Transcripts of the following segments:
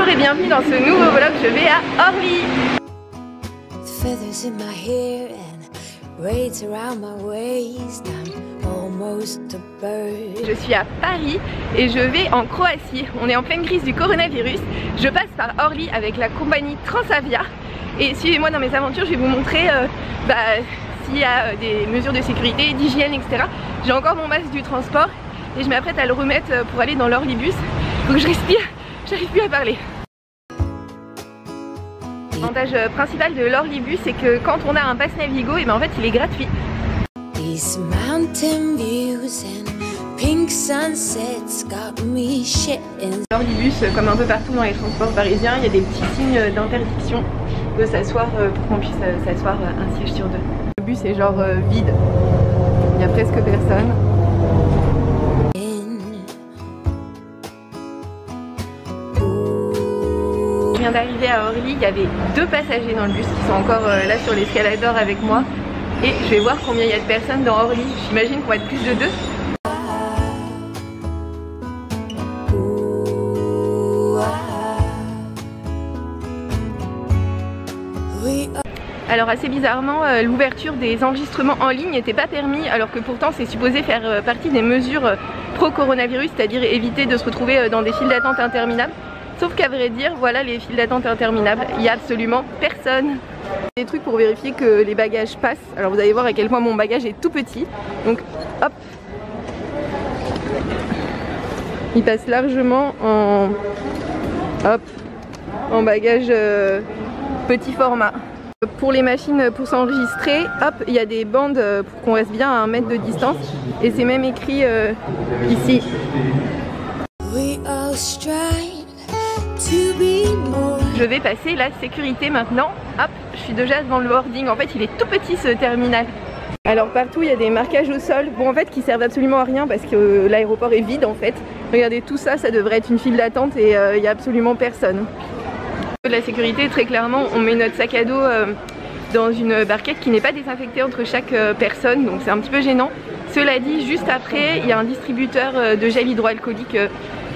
Bonjour et bienvenue dans ce nouveau vlog, je vais à Orly. Je suis à Paris et je vais en Croatie. On est en pleine crise du coronavirus. Je passe par Orly avec la compagnie Transavia. Et suivez-moi dans mes aventures, je vais vous montrer s'il y a des mesures de sécurité, d'hygiène, etc. J'ai encore mon masque du transport et je m'apprête à le remettre pour aller dans l'Orlybus. Donc je respire, j'arrive plus à parler. L'avantage principal de l'Orlybus, c'est que quand on a un pass Navigo, et en fait il est gratuit. L'Orlybus, comme un peu partout dans les transports parisiens, il y a des petits signes d'interdiction de s'asseoir pour qu'on puisse s'asseoir un siège sur deux. Le bus est genre vide, il n'y a presque personne. Je viens d'arriver à Orly, il y avait 2 passagers dans le bus qui sont encore là sur l'escalador avec moi. Et je vais voir combien il y a de personnes dans Orly. J'imagine qu'on va être plus de 2. Alors assez bizarrement, l'ouverture des enregistrements en ligne n'était pas permis, alors que pourtant c'est supposé faire partie des mesures pro-coronavirus, c'est-à-dire éviter de se retrouver dans des files d'attente interminables. Sauf qu'à vrai dire, voilà les files d'attente interminables, il n'y a absolument personne. Des trucs pour vérifier que les bagages passent. Alors vous allez voir à quel point mon bagage est tout petit. Donc hop, il passe largement en bagage petit format. Pour les machines pour s'enregistrer, hop, il y a des bandes pour qu'on reste bien à 1 mètre de distance. Et c'est même écrit ici. Je vais passer la sécurité maintenant. Hop, je suis déjà devant le boarding. En fait, il est tout petit ce terminal. Alors partout, il y a des marquages au sol. Bon, en fait, qui servent absolument à rien parce que l'aéroport est vide en fait. Regardez tout ça, ça devrait être une file d'attente et il n'y a absolument personne. La sécurité, très clairement, on met notre sac à dos dans une barquette qui n'est pas désinfectée entre chaque personne, donc c'est un petit peu gênant. Cela dit, juste après, il y a un distributeur de gel hydroalcoolique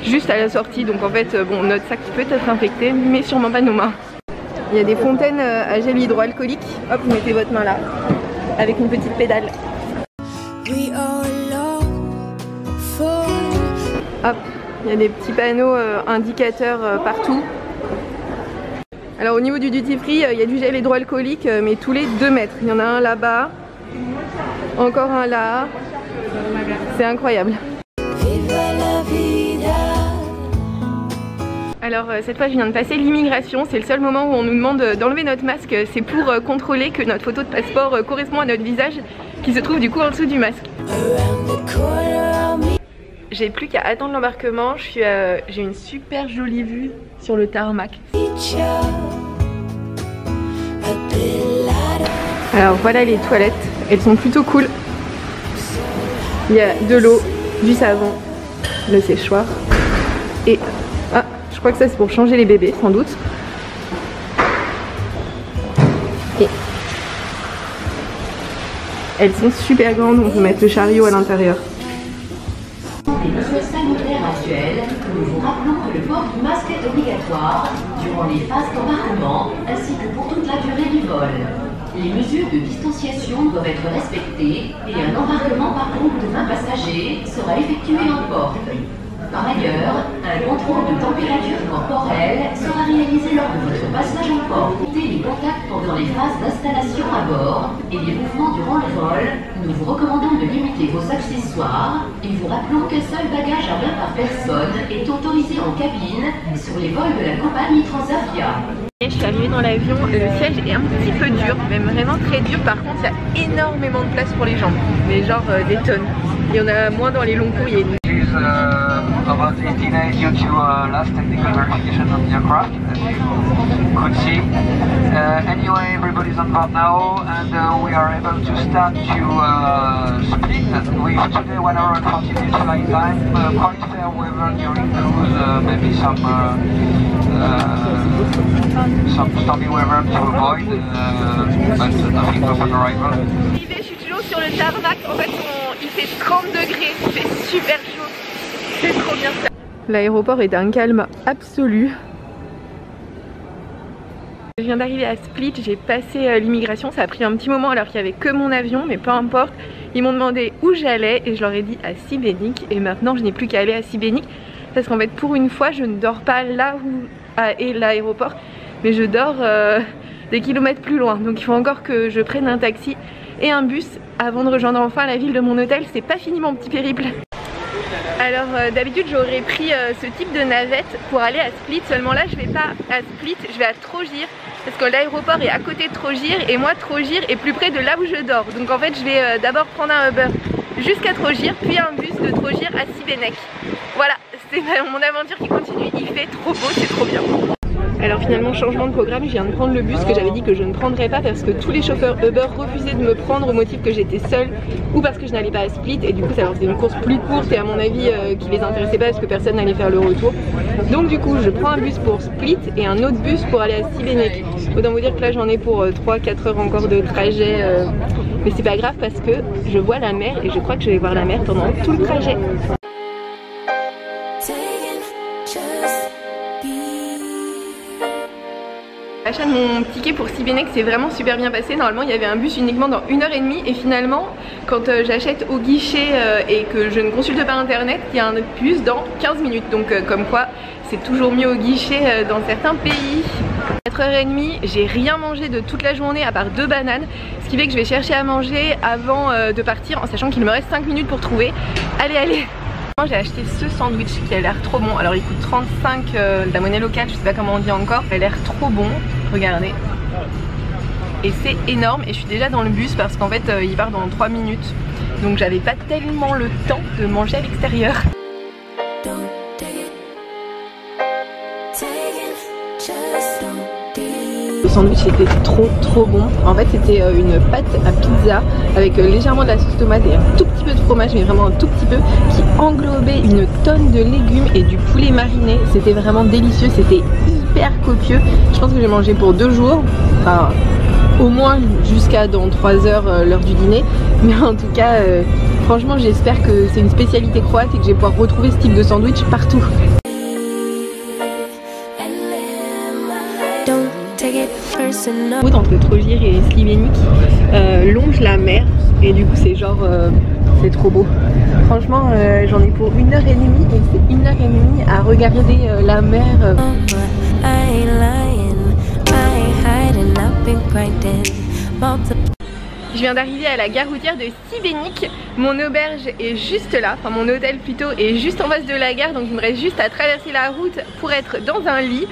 juste à la sortie, donc en fait, bon, notre sac peut être infecté, mais sûrement pas nos mains. Il y a des fontaines à gel hydroalcoolique. Hop, vous mettez votre main là, avec une petite pédale. Hop, il y a des petits panneaux indicateurs partout. Alors au niveau du duty free, il y a du gel hydroalcoolique, mais tous les 2 mètres. Il y en a un là-bas, encore un là. C'est incroyable. Alors cette fois je viens de passer l'immigration, c'est le seul moment où on nous demande d'enlever notre masque, c'est pour contrôler que notre photo de passeport correspond à notre visage qui se trouve du coup en dessous du masque. J'ai plus qu'à attendre l'embarquement, j'ai une super jolie vue sur le tarmac. Alors voilà les toilettes, elles sont plutôt cool. Il y a de l'eau, du savon, le séchoir et... ah, je crois que ça c'est pour changer les bébés sans doute. Et elles sont super grandes, on peut mettre le chariot à l'intérieur. Des mesures sanitaires actuelles, nous vous rappelons que le port du masque est obligatoire durant les phases d'embarquement ainsi que pour toute la durée du vol. Les mesures de distanciation doivent être respectées et un embarquement par groupe de 20 passagers sera effectué en porte. Par ailleurs, un contrôle de température corporelle sera réalisé lors de votre passage en port. Évitez les contacts pendant les phases d'installation à bord et les mouvements durant le vol. Nous vous recommandons de limiter vos accessoires et vous rappelons qu'un seul bagage à main par personne est autorisé en cabine sur les vols de la compagnie Transavia. Je suis arrivée dans l'avion, le siège est un petit peu dur, même vraiment très dur. Par contre, il y a énormément de place pour les jambes, mais genre des tonnes. Il y en a moins dans les longs courriers. About 18 days due to last technical verification of the aircraft, as you could see. Anyway, everybody's on board now, and we are able to start to split with today 1 hour and 40 minutes flight time. Quite fair weather during cruise, maybe some stormy weather to avoid, but nothing upon arrival. Je suis toujours sur le tarmac, en fait il fait 30 degrés, il fait super chaud. C'est trop bien ça. L'aéroport est d'un calme absolu. Je viens d'arriver à Split, j'ai passé l'immigration, ça a pris un petit moment alors qu'il n'y avait que mon avion, mais peu importe. Ils m'ont demandé où j'allais et je leur ai dit à Šibenik, et maintenant je n'ai plus qu'à aller à Šibenik parce qu'en fait pour une fois je ne dors pas là où est l'aéroport, mais je dors des kilomètres plus loin. Donc il faut encore que je prenne un taxi et un bus avant de rejoindre enfin la ville de mon hôtel. C'est pas fini mon petit périple. Alors d'habitude j'aurais pris ce type de navette pour aller à Split, seulement là je vais pas à Split, je vais à Trogir parce que l'aéroport est à côté de Trogir et moi Trogir est plus près de là où je dors. Donc en fait je vais d'abord prendre un Uber jusqu'à Trogir puis un bus de Trogir à Šibenik. Voilà, c'est mon aventure qui continue, il fait trop beau, c'est trop bien. Alors finalement changement de programme, je viens de prendre le bus que j'avais dit que je ne prendrais pas parce que tous les chauffeurs Uber refusaient de me prendre au motif que j'étais seule ou parce que je n'allais pas à Split et du coup ça leur faisait une course plus courte et à mon avis qui les intéressait pas parce que personne n'allait faire le retour. Donc du coup je prends un bus pour Split et un autre bus pour aller à Šibenik. Autant vous dire que là j'en ai pour 3-4 heures encore de trajet mais c'est pas grave parce que je vois la mer et je crois que je vais voir la mer pendant tout le trajet. L'achat de mon ticket pour Šibenik s'est vraiment super bien passé. Normalement il y avait un bus uniquement dans 1h30 et finalement quand j'achète au guichet et que je ne consulte pas internet, il y a un bus dans 15 minutes. Donc comme quoi c'est toujours mieux au guichet dans certains pays. 4h30, j'ai rien mangé de toute la journée à part 2 bananes, ce qui fait que je vais chercher à manger avant de partir en sachant qu'il me reste 5 minutes pour trouver. Allez. J'ai acheté ce sandwich qui a l'air trop bon. Alors il coûte 35 de la monnaie locale, je sais pas comment on dit encore. Il a l'air trop bon, regardez. Et c'est énorme et je suis déjà dans le bus parce qu'en fait il part dans 3 minutes. Donc j'avais pas tellement le temps de manger à l'extérieur. Le sandwich était trop bon. En fait c'était une pâte à pizza avec légèrement de la sauce tomate et un tout petit peu de fromage, mais vraiment un tout petit peu, qui englobait une tonne de légumes et du poulet mariné. C'était vraiment délicieux, c'était hyper copieux. Je pense que j'ai mangé pour 2 jours, enfin au moins jusqu'à dans 3 heures l'heure du dîner. Mais en tout cas franchement j'espère que c'est une spécialité croate et que je vais pouvoir retrouver ce type de sandwich partout. La route entre Trogir et Šibenik longe la mer et du coup c'est genre c'est trop beau. Franchement j'en ai pour 1h30 et c'est 1h30 à regarder la mer. Je viens d'arriver à la gare routière de Šibenik. Mon auberge est juste là, enfin mon hôtel plutôt est juste en face de la gare, donc il me reste juste à traverser la route pour être dans un lit.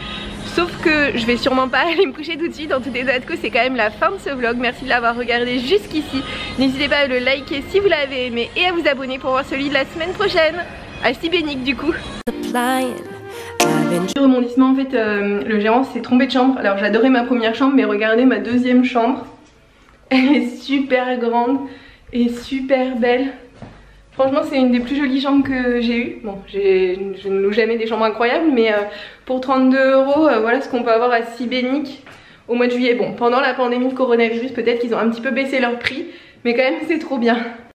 Sauf que je vais sûrement pas aller me coucher tout de suite. En tout état de cause, c'est quand même la fin de ce vlog. Merci de l'avoir regardé jusqu'ici. N'hésitez pas à le liker si vous l'avez aimé et à vous abonner pour voir celui de la semaine prochaine à Šibenik du coup. Rebondissement, en fait le gérant s'est trompé de chambre. Alors j'adorais ma première chambre, mais regardez ma deuxième chambre. Elle est super grande et super belle. Franchement c'est une des plus jolies chambres que j'ai eues. Bon je ne loue jamais des chambres incroyables, mais pour 32 €, voilà ce qu'on peut avoir à Šibenik au mois de juillet. Bon pendant la pandémie de coronavirus peut-être qu'ils ont un petit peu baissé leur prix, mais quand même c'est trop bien.